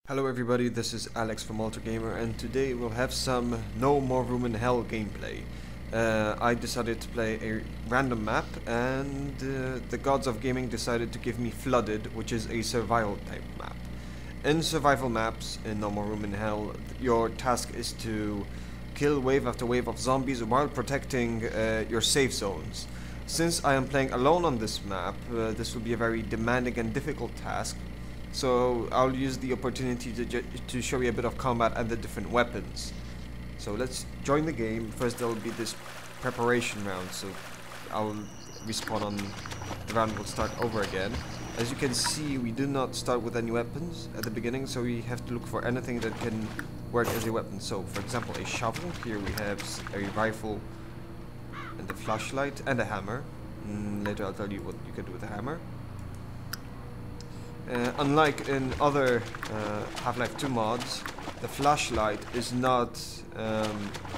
Hello everybody, this is Alex from AlterGamer, and today we'll have some No More Room in Hell gameplay. I decided to play a random map, and the gods of gaming decided to give me Flooded, which is a survival type map. In survival maps, in No More Room in Hell, your task is to kill wave after wave of zombies while protecting your safe zones. Since I am playing alone on this map, this will be a very demanding and difficult task. So I'll use the opportunity to show you a bit of combat and the different weapons. So let's join the game. First there will be this preparation round, so I'll respawn on the round, will start over again. As you can see, we do not start with any weapons at the beginning, so we have to look for anything that can work as a weapon. So for example, a shovel. Here we have a rifle and a flashlight and a hammer. Later I'll tell you what you can do with a hammer. Unlike in other Half-Life 2 mods, the flashlight is not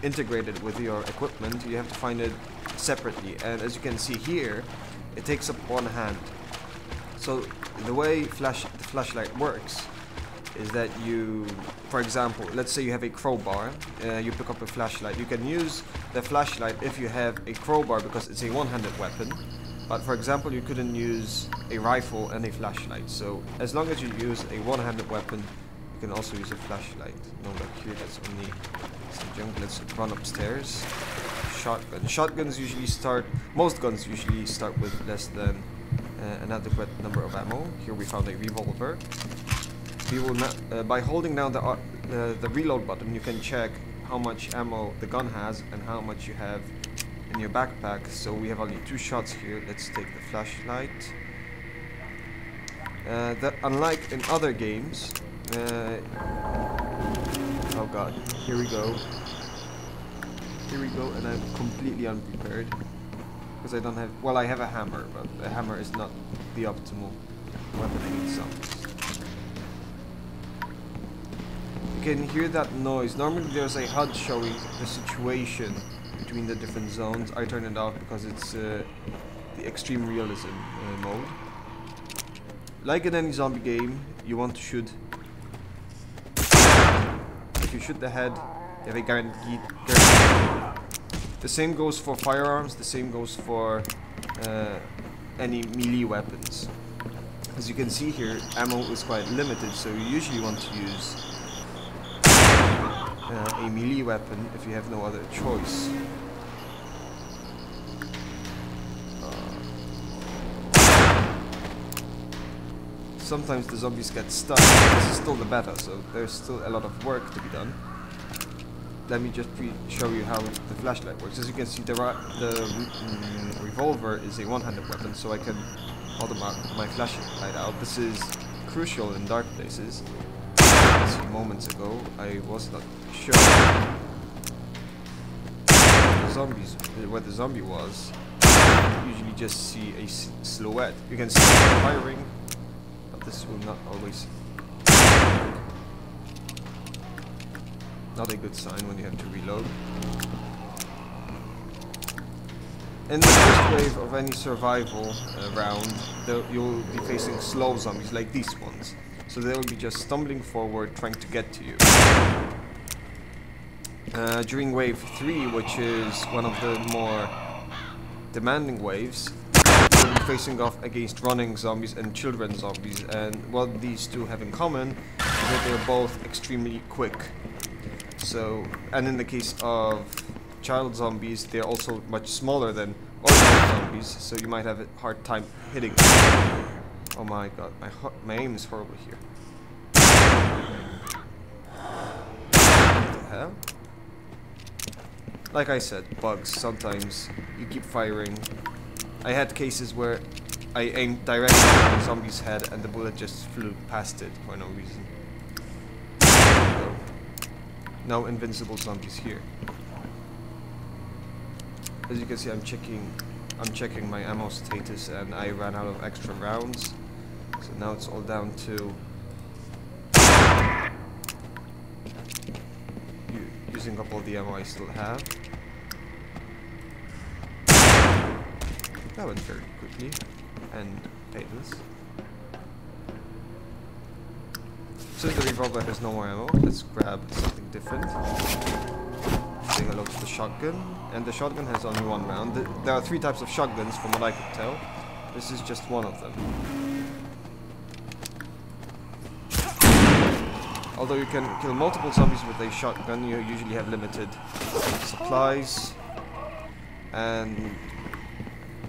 integrated with your equipment. You have to find it separately, and as you can see here, it takes up one hand. So the way the flashlight works is that you, for example, let's say you have a crowbar, you pick up a flashlight. You can use the flashlight if you have a crowbar because it's a one-handed weapon. But for example, you couldn't use a rifle and a flashlight. So as long as you use a one-handed weapon, you can also use a flashlight. No, look here, that's only some junk. Let's run upstairs. Shotgun. Shotguns usually start, most guns usually start with less than an adequate number of ammo. Here we found a revolver. We will not, by holding down the reload button, you can check how much ammo the gun has and how much you have in your backpack. So we have only 2 shots here. Let's take the flashlight. Unlike in other games, oh god, here we go, and I'm completely unprepared because I don't have, well, I have a hammer, but a hammer is not the optimal weapon against zombies. You can hear that noise. Normally there's a HUD showing the situation between the different zones. I turn it off because it's the extreme realism mode. Like in any zombie game, you want to shoot. If you shoot the head, you have a guaranteed. The same goes for firearms, the same goes for any melee weapons. As you can see here, ammo is quite limited, so you usually want to use a melee weapon if you have no other choice. Sometimes the zombies get stuck. This is still the beta, so there's still a lot of work to be done. Let me just show you how the flashlight works. As you can see, the revolver is a one-handed weapon, so I can hold my flashlight out. This is crucial in dark places. A few moments ago, I was not sure where the zombie was. You usually just see a silhouette. You can see them firing, but this will not always. Not a good sign when you have to reload. In the first wave of any survival round, you'll be facing slow zombies like these ones. So they will be just stumbling forward, trying to get to you. During wave 3, which is one of the more demanding waves, you'll be facing off against running zombies and children zombies. And what these two have in common is that they're both extremely quick. So, and in the case of child zombies, they're also much smaller than ordinary zombies, so you might have a hard time hitting them. Oh my god, my aim is horrible here. What the hell? Like I said, bugs. Sometimes you keep firing. I had cases where I aimed directly at the zombie's head and the bullet just flew past it for no reason. So, no invincible zombies here. As you can see, I'm checking my ammo status, and I ran out of extra rounds. So now it's all down to using up all the ammo I still have. That went very quickly and painless. Since the revolver has no more ammo, let's grab something different. Say hello to the shotgun. And the shotgun has only one round. There are 3 types of shotguns from what I could tell. This is just one of them. Although you can kill multiple zombies with a shotgun, you usually have limited supplies. And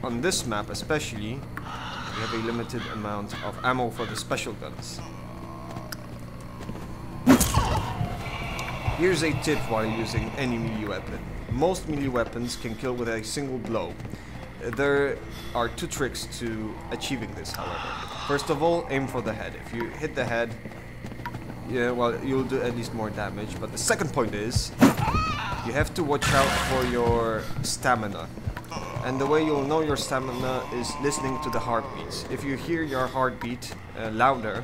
on this map especially, you have a limited amount of ammo for the special guns. Here's a tip while using any melee weapon. Most melee weapons can kill with a single blow. There are 2 tricks to achieving this, however. First of all, aim for the head. If you hit the head, yeah, well, you'll do at least more damage. But the second point is, you have to watch out for your stamina. And the way you'll know your stamina is listening to the heartbeats. If you hear your heartbeat louder,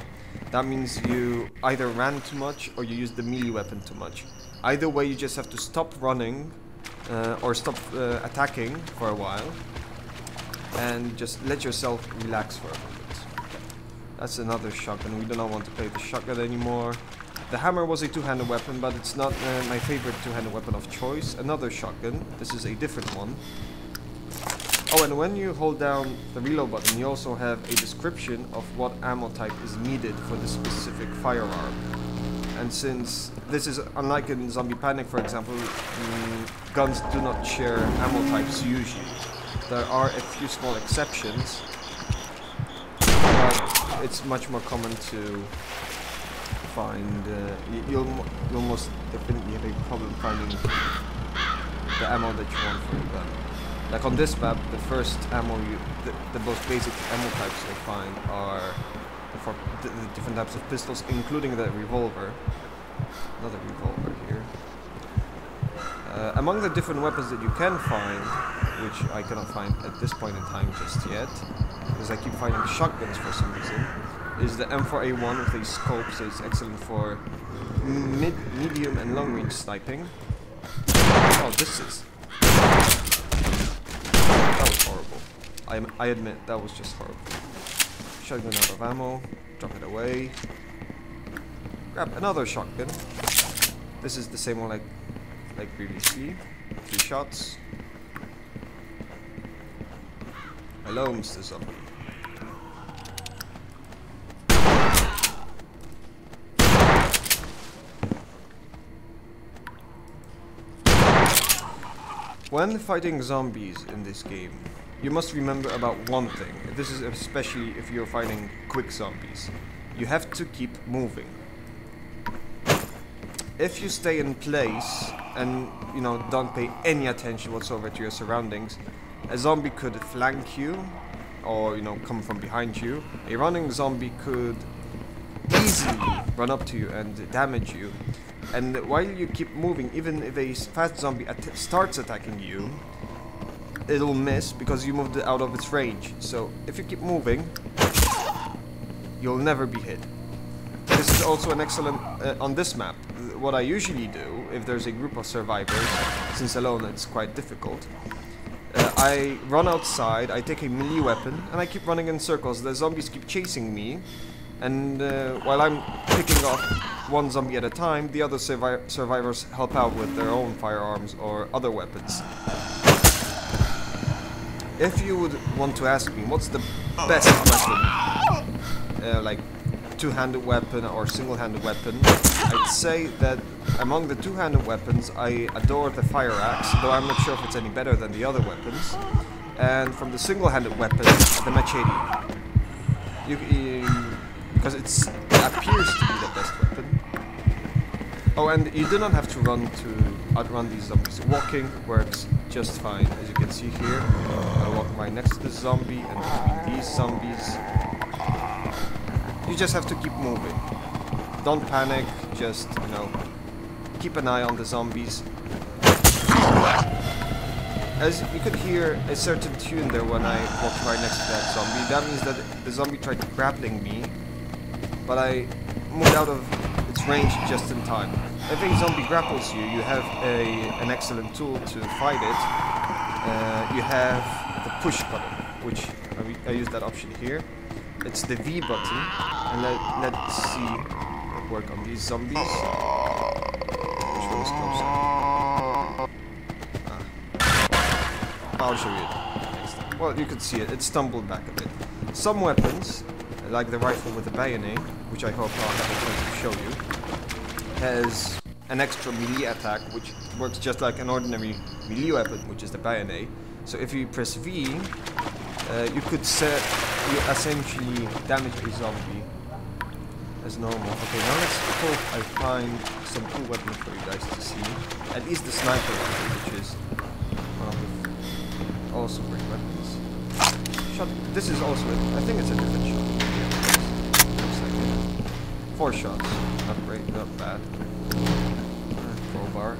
that means you either ran too much or you used the melee weapon too much. Either way, you just have to stop running or stop attacking for a while and just let yourself relax for a moment. That's another shotgun. We do not want to play the shotgun anymore. The hammer was a 2-handed weapon, but it's not my favorite 2-handed weapon of choice. Another shotgun. This is a different one. Oh, and when you hold down the reload button, you also have a description of what ammo type is needed for the specific firearm. And since this is unlike in Zombie Panic, for example, guns do not share ammo types usually. There are a few small exceptions, but it's much more common to find. You'll most definitely have a problem finding the ammo that you want for your gun. Like on this map, the first ammo, the most basic ammo types you'll find are for the different types of pistols, including the revolver. Another revolver here. Among the different weapons that you can find, which I cannot find at this point in time just yet, because I keep finding shotguns for some reason, is the M4A1 with a scope, so it's excellent for medium and long range sniping. Oh, this is... That was horrible. I admit, that was just horrible. Shotgun out of ammo, drop it away. Grab another shotgun. This is the same one like previously. 3 shots. Hello, Mr. Zombie. When fighting zombies in this game, you must remember about one thing. This is especially if you're fighting quick zombies. You have to keep moving. If you stay in place and, you know, don't pay any attention whatsoever to your surroundings, a zombie could flank you or, you know, come from behind you. A running zombie could easily run up to you and damage you. And while you keep moving, even if a fast zombie starts attacking you, it'll miss because you moved out of its range. So if you keep moving, you'll never be hit. This is also an excellent on this map. What I usually do if there's a group of survivors, since alone it's quite difficult, I run outside, I take a melee weapon, and I keep running in circles. The zombies keep chasing me, and while I'm picking off one zombie at a time, the other survivors help out with their own firearms or other weapons. If you would want to ask me what's the best weapon, like 2-handed weapon or single-handed weapon, I'd say that among the 2-handed weapons I adore the fire axe, though I'm not sure if it's any better than the other weapons. And from the single-handed weapons, the machete. Because it appears to be the best weapon. Oh, and you do not have to run to outrun these zombies. Walking works just fine. As you can see here, I walk right next to the zombie and between these zombies. You just have to keep moving. Don't panic, just, you know, keep an eye on the zombies. As you could hear a certain tune there when I walked right next to that zombie. That means that the zombie tried grappling me, but I moved out of its range just in time. If a zombie grapples you, you have an excellent tool to fight it. You have the push button, which I use that option here. It's the V button, and let's see. work on these zombies. Which one is closer? I'll show you it next time. Well, you could see it. It stumbled back a bit. Some weapons, like the rifle with the bayonet, which I hope I'll have a chance to show you, has an extra melee attack, which works just like an ordinary melee weapon, which is the bayonet. So if you press V, you could essentially damage a zombie as normal. Okay, now let's hope I find some cool weapons for you guys to see. At least the sniper rifle, which is one of the also great weapons. This is also I think it's a different shot. Yeah, 4 shots. Not great, not bad. Crowbar.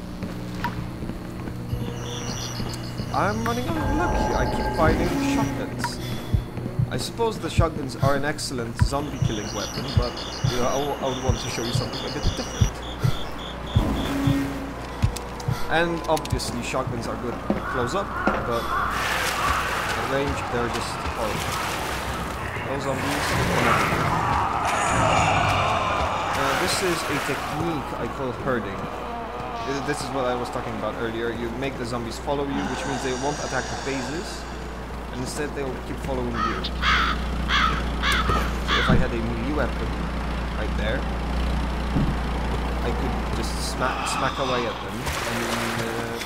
I'm running out of luck here. I keep finding shotguns. I suppose the shotguns are an excellent zombie killing weapon, but you know, I would want to show you something a bit different. And obviously shotguns are good close up, but at range they're just horrible. No zombies. This is a technique I call herding. This is what I was talking about earlier. You make the zombies follow you, which means they won't attack the bases, and instead they'll keep following you. So if I had a melee weapon right there, I could just smack away at them and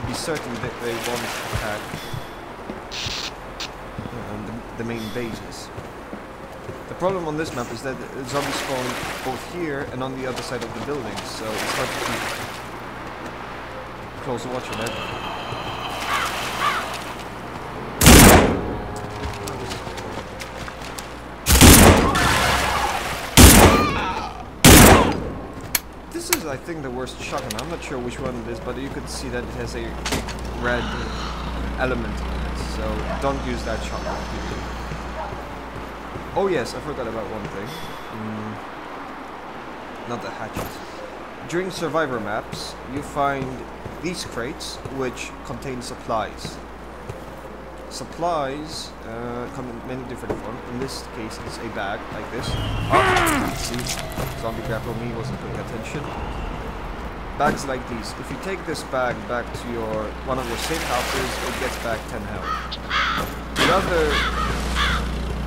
be certain that they won't attack the main bases. The problem on this map is that zombies spawn both here and on the other side of the building, so it's hard to keep close watch on everything. This is, I think, the worst shotgun. I'm not sure which one it is, but you could see that it has a red element in it, so don't use that shotgun. Oh yes, I forgot about one thing. Not the hatchet. During survivor maps, you find these crates which contain supplies. Supplies come in many different forms. In this case, it's a bag like this. Oh, see, zombie grapple me wasn't paying attention. Bags like these. If you take this bag back to one of your safe houses, it gets back 10 health. The other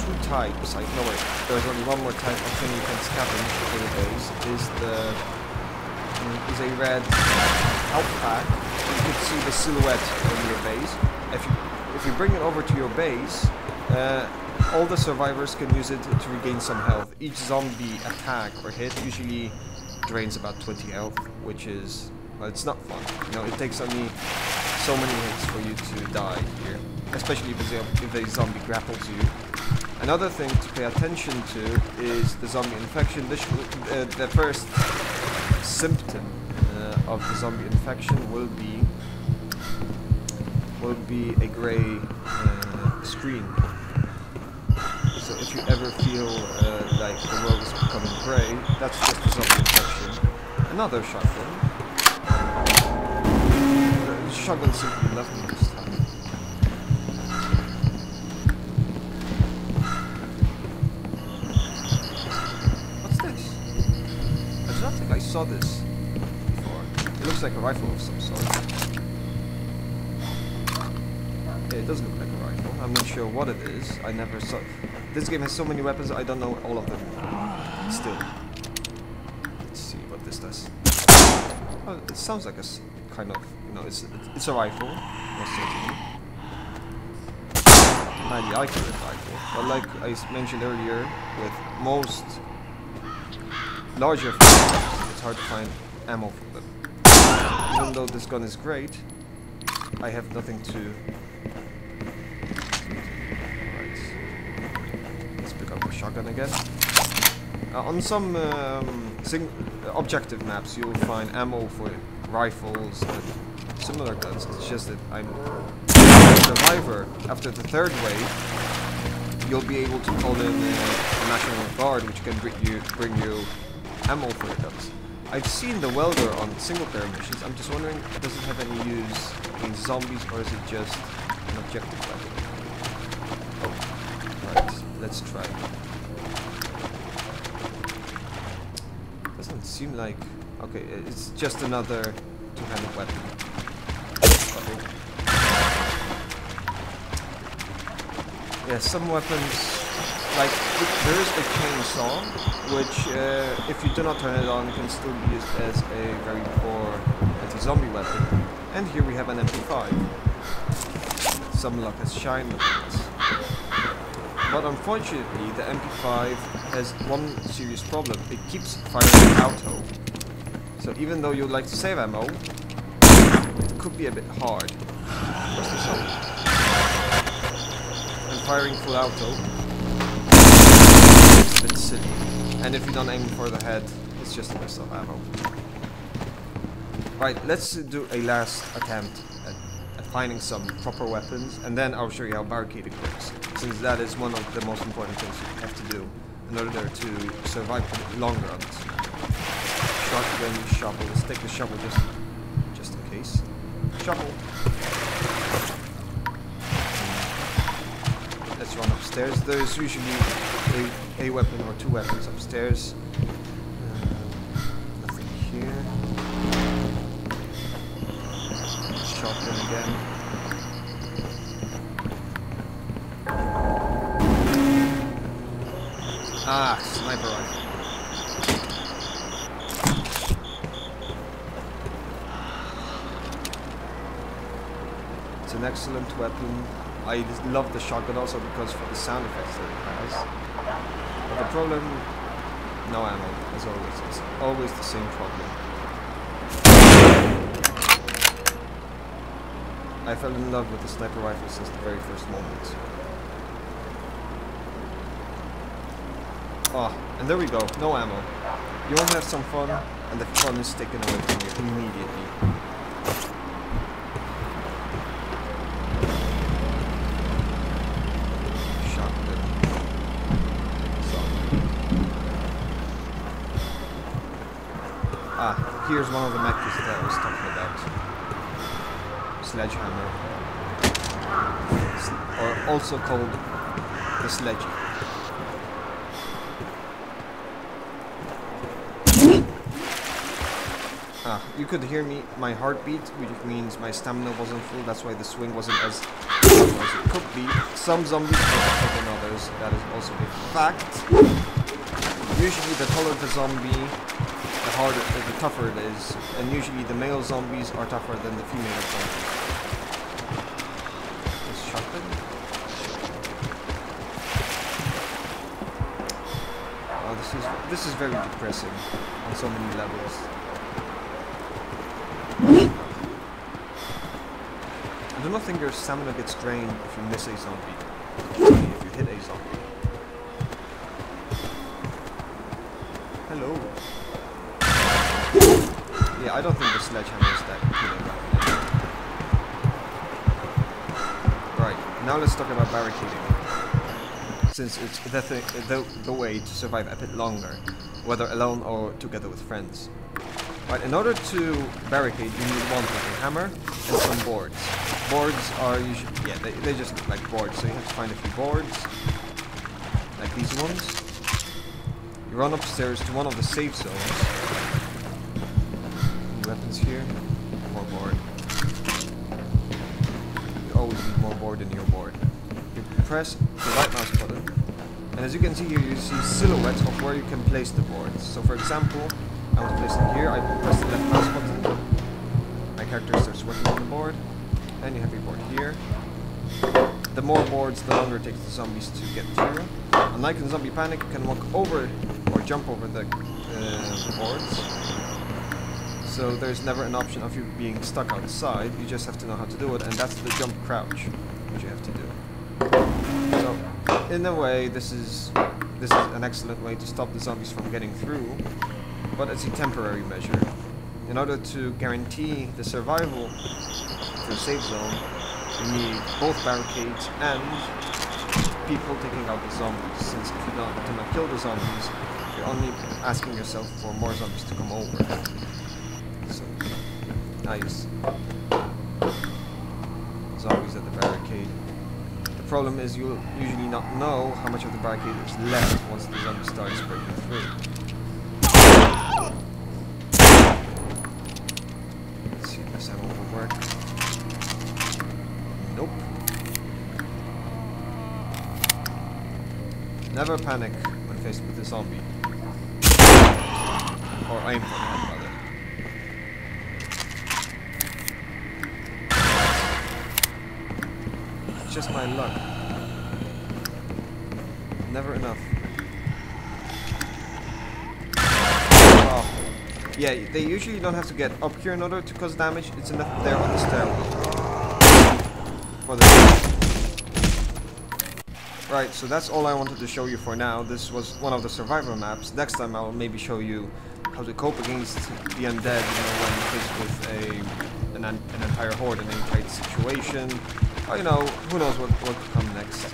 two types, no wait, there's only one more type of thing you can scavenge for the base, is a red health pack. You can see the silhouette on your base. If you bring it over to your base, all the survivors can use it to regain some health. Each zombie attack or hit usually drains about 20 health, which is, well, it's not fun. You know, it takes only so many hits for you to die here, especially if a zombie grapples you. Another thing to pay attention to is the zombie infection. The first symptom of the zombie infection will be a gray screen. So if you ever feel like the world is becoming gray, that's just a zombie infection. Another shotgun. The shotgun simply left me this time. What's this? I do not think I saw this before. It looks like a rifle of some sort. Yeah, it does look like a rifle. I'm not sure what it is. I never saw. This game has so many weapons, I don't know all of them. Still. Let's see what this does. Oh, it sounds like a kind of, you know, it's a rifle, most certainly. Highly accurate rifle. But like I mentioned earlier, with most larger firearms, it's hard to find ammo for them. Even though this gun is great, I have nothing to. Shotgun again. On some objective maps, you'll find ammo for rifles and similar guns. It's just that I'm a survivor. After the third wave, you'll be able to call in the National Guard, which can bring you ammo for your guns. I've seen the welder on single-player missions. I'm just wondering, does it have any use against zombies, or is it just an objective weapon? Oh, right. Let's try. Does seem like... Okay, it's just another two-handed weapon. Yeah, some weapons, like there is a chainsaw, which if you do not turn it on, can still be used as a very poor anti-zombie weapon. And here we have an MP5. Some luck has shined on it. But unfortunately, the MP5 has one serious problem. It keeps firing auto. So even though you'd like to save ammo, it could be a bit hard. What's this on? And firing full auto, it's a bit silly. And if you don't aim for the head, it's just a waste of ammo. Right, let's do a last attempt at finding some proper weapons, and then I'll show you how barricading works, since that is one of the most important things you have to do in order to survive a bit longer on this map. Shotgun, shovel. Let's take the shovel just in case. Shovel. Let's run upstairs. There's usually a weapon or two weapons upstairs. Nothing here. Shotgun again. Ah, sniper rifle. It's an excellent weapon. I love the shotgun also because for the sound effects that it has. But the problem, no ammo, as always. It's always the same problem. I fell in love with the sniper rifle since the very first moment. Oh, and there we go, no ammo. You want to have some fun, and the fun is taken away from you immediately. Shotgun. Ah, here's one of the mechs that I was talking about. Sledgehammer. Or also called the sledge. Ah, you could hear my heartbeat, which means my stamina wasn't full, that's why the swing wasn't as it could be. Some zombies are tougher than others, that is also a fact. Usually the taller the zombie, the tougher it is, and usually the male zombies are tougher than the female zombies. This shotgun? Oh, this is very depressing on so many levels. I do not think your stamina gets drained if you miss a zombie. Only if you hit a zombie. Hello. Yeah, I don't think the sledgehammer is that good. Right, now let's talk about barricading. Since it's the way to survive a bit longer, whether alone or together with friends. Right, in order to barricade, you need one thing, a hammer and some boards. Boards are usually, yeah, they just look like boards, so you have to find a few boards, like these ones. You run upstairs to one of the safe zones. Any weapons here? More board. You always need more board than your board. You press the right mouse button, and as you can see here, you see silhouettes of where you can place the boards. So for example, I want to place it here, I press the left mouse button, my character starts working on the board, and you have your board here. The more boards, the longer it takes the zombies to get through. Unlike in Zombie Panic, you can walk over or jump over the boards. So there's never an option of you being stuck outside, you just have to know how to do it, and that's the jump crouch, which you have to do. So, in a way, this is an excellent way to stop the zombies from getting through. But it's a temporary measure. In order to guarantee the survival of the safe zone, you need both barricades and people taking out the zombies. Since if you do not kill the zombies, you're only asking yourself for more zombies to come over. So, nice. Zombies at the barricade. The problem is you'll usually not know how much of the barricade is left once the zombie starts breaking through. guess I'm overworked. Nope. Never panic when faced with a zombie. Or aim for the head, rather. It's just my luck. Never enough. Oh. Yeah, they usually don't have to get up here in order to cause damage. It's enough there on the stairwell. For the right, so that's all I wanted to show you for now. This was one of the survivor maps. Next time I'll maybe show you how to cope against the undead, you know, when faced with an entire horde in any tight situation. Or, you know, who knows what will come next.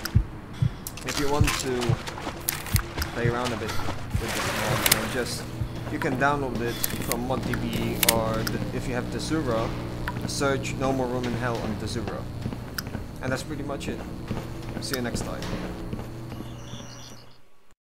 If you want to play around a bit with this mod, you can download it from ModDB, or if you have Tezura, search No More Room in Hell on Tezura. And that's pretty much it. See you next time.